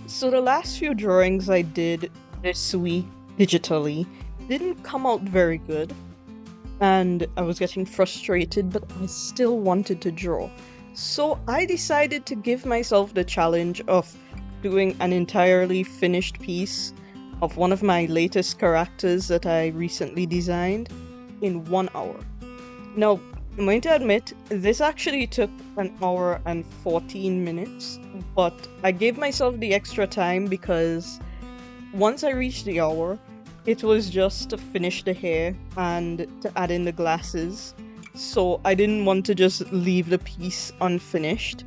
So the last few drawings I did this week digitally didn't come out very good, and I was getting frustrated, but I still wanted to draw. So I decided to give myself the challenge of doing an entirely finished piece of one of my latest characters that I recently designed in 1 hour. Now, I'm going to admit, this actually took an hour and 14 minutes, but I gave myself the extra time because once I reached the hour, it was just to finish the hair and to add in the glasses. So I didn't want to just leave the piece unfinished.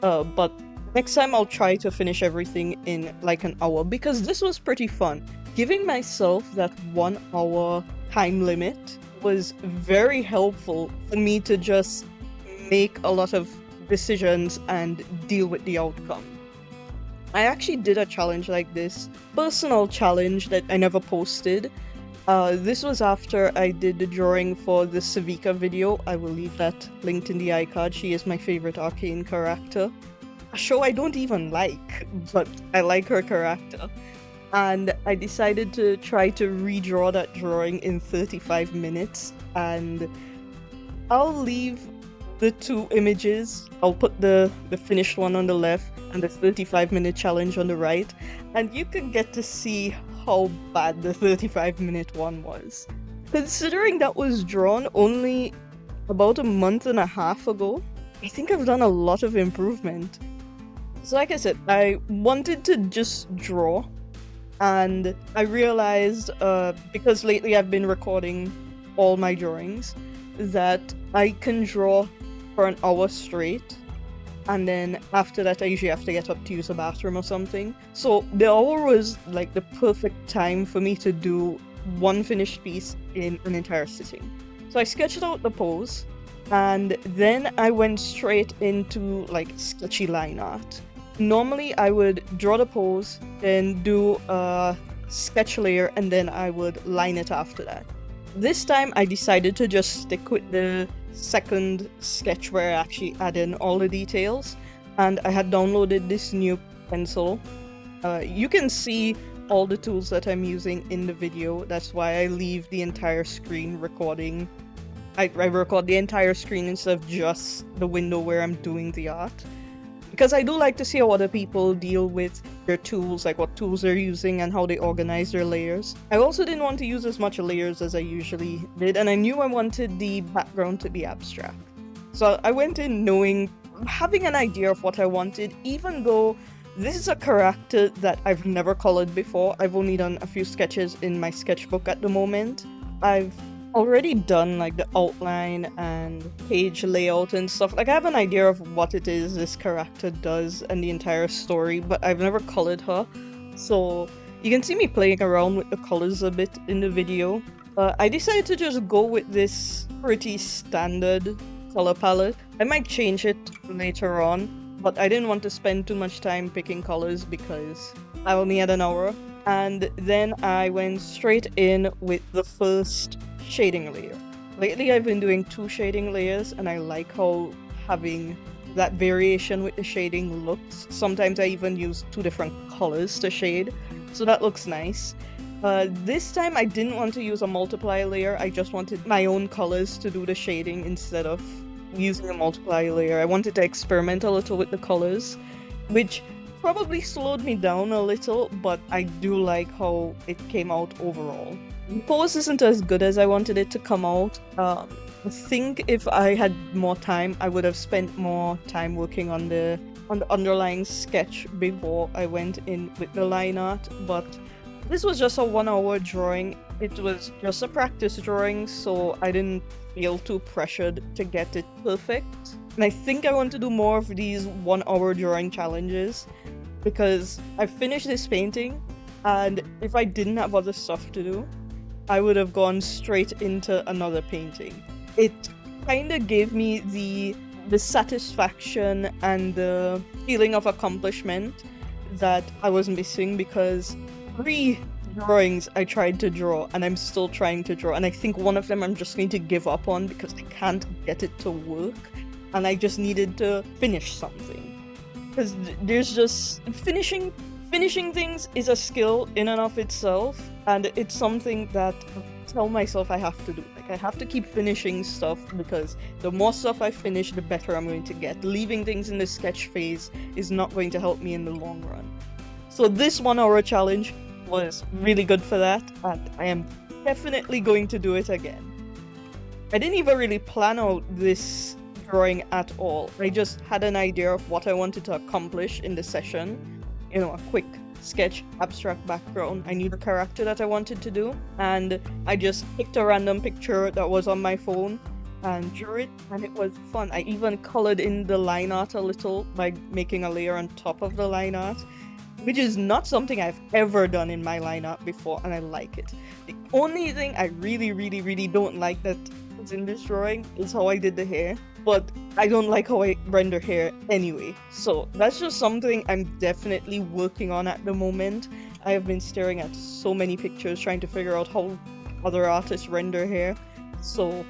But next time I'll try to finish everything in like an hour because this was pretty fun. Giving myself that 1 hour time limit was very helpful for me to just make a lot of decisions and deal with the outcome. I actually did a challenge like this, personal challenge that I never posted. This was after I did the drawing for the Savika video. I will leave that linked in the iCard. She is my favorite arcane character. A show I don't even like, but I like her character. And I decided to try to redraw that drawing in 35 minutes, and I'll leave the two images. I'll put the finished one on the left and the 35-minute challenge on the right, and you can get to see how bad the 35-minute one was. Considering that was drawn only about a month and a half ago, I think I've done a lot of improvement. So like I said, I wanted to just draw, and I realized, because lately I've been recording all my drawings, that I can draw for an hour straight, and then after that I usually have to get up to use a bathroom or something. So the hour was like the perfect time for me to do one finished piece in an entire sitting. So I sketched out the pose, and then I went straight into like sketchy line art. Normally I would draw the pose, then do a sketch layer, and then I would line it after that. This time I decided to just stick with the second sketch where I actually add in all the details, and I had downloaded this new pencil. You can see all the tools that I'm using in the video. That's why I leave the entire screen recording. I record the entire screen instead of just the window where I'm doing the art. Because I do like to see how other people deal with their tools, like what tools they're using and how they organize their layers. I also didn't want to use as much layers as I usually did, and I knew I wanted the background to be abstract. So I went in having an idea of what I wanted, even though this is a character that I've never colored before. I've only done a few sketches in my sketchbook at the moment. I've already done like the outline and page layout and stuff. Like I have an idea of what it is this character does and the entire story, but I've never colored her. So you can see me playing around with the colors a bit in the video. I decided to just go with this pretty standard color palette. I might change it later on, but I didn't want to spend too much time picking colors because I only had an hour. And then I went straight in with the first shading layer. Lately I've been doing 2 shading layers, and I like how having that variation with the shading looks. Sometimes I even use 2 different colors to shade, so that looks nice. This time I didn't want to use a multiply layer. I just wanted my own colors to do the shading instead of using a multiply layer. I wanted to experiment a little with the colors, which probably slowed me down a little, but I do like how it came out overall. The pose isn't as good as I wanted it to come out. I think if I had more time, I would have spent more time working on the underlying sketch before I went in with the line art, but this was just a 1 hour drawing. It was just a practice drawing, so I didn't feel too pressured to get it perfect. And I think I want to do more of these 1 hour drawing challenges because I finished this painting, and if I didn't have other stuff to do, I would have gone straight into another painting. It kind of gave me the satisfaction and the feeling of accomplishment that I was missing, because 3 drawings I tried to draw and I'm still trying to draw, and I think one of them I'm just going to give up on because I can't get it to work, and I just needed to finish something. Because there's just finishing Finishing things is a skill in and of itself, and it's something that I tell myself I have to do. Like, I have to keep finishing stuff because the more stuff I finish, the better I'm going to get. Leaving things in the sketch phase is not going to help me in the long run. So this 1 hour challenge was really good for that, and I am definitely going to do it again. I didn't even really plan out this drawing at all. I just had an idea of what I wanted to accomplish in the session. You know, a quick sketch, abstract background. I knew the character that I wanted to do, and I just picked a random picture that was on my phone and drew it, and it was fun. I even colored in the line art a little by making a layer on top of the line art, which is not something I've ever done in my line art before, and I like it. The only thing I really don't like that is in this drawing is how I did the hair, but I don't like how I render hair anyway. So that's just something I'm definitely working on at the moment. I have been staring at so many pictures trying to figure out how other artists render hair. So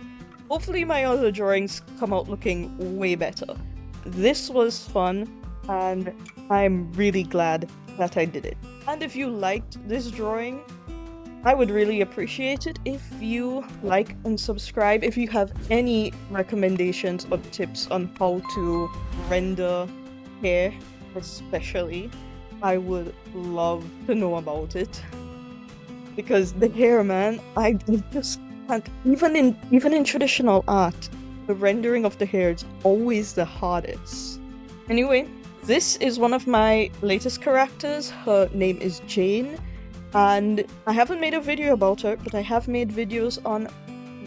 hopefully my other drawings come out looking way better. This was fun, and I'm really glad that I did it. And if you liked this drawing, I would really appreciate it if you like and subscribe. If you have any recommendations or tips on how to render hair, especially, I would love to know about it. Because the hair, man, I just can't. Even in traditional art, the rendering of the hair is always the hardest. Anyway, this is one of my latest characters. Her name is Jane. And I haven't made a video about her, but I have made videos on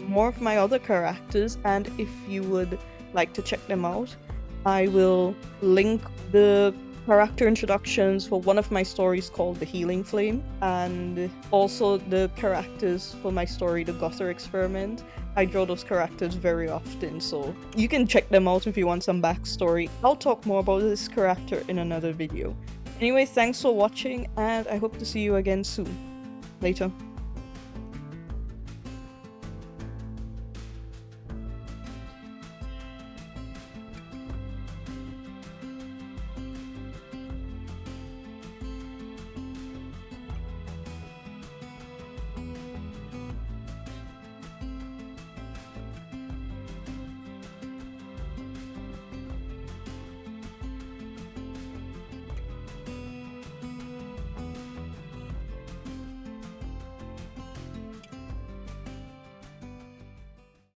more of my other characters, and if you would like to check them out, I will link the character introductions for one of my stories called The Healing Flame, and also the characters for my story, The Gother Experiment. I draw those characters very often, so you can check them out if you want some backstory. I'll talk more about this character in another video. Anyway, thanks for watching, and I hope to see you again soon. Later.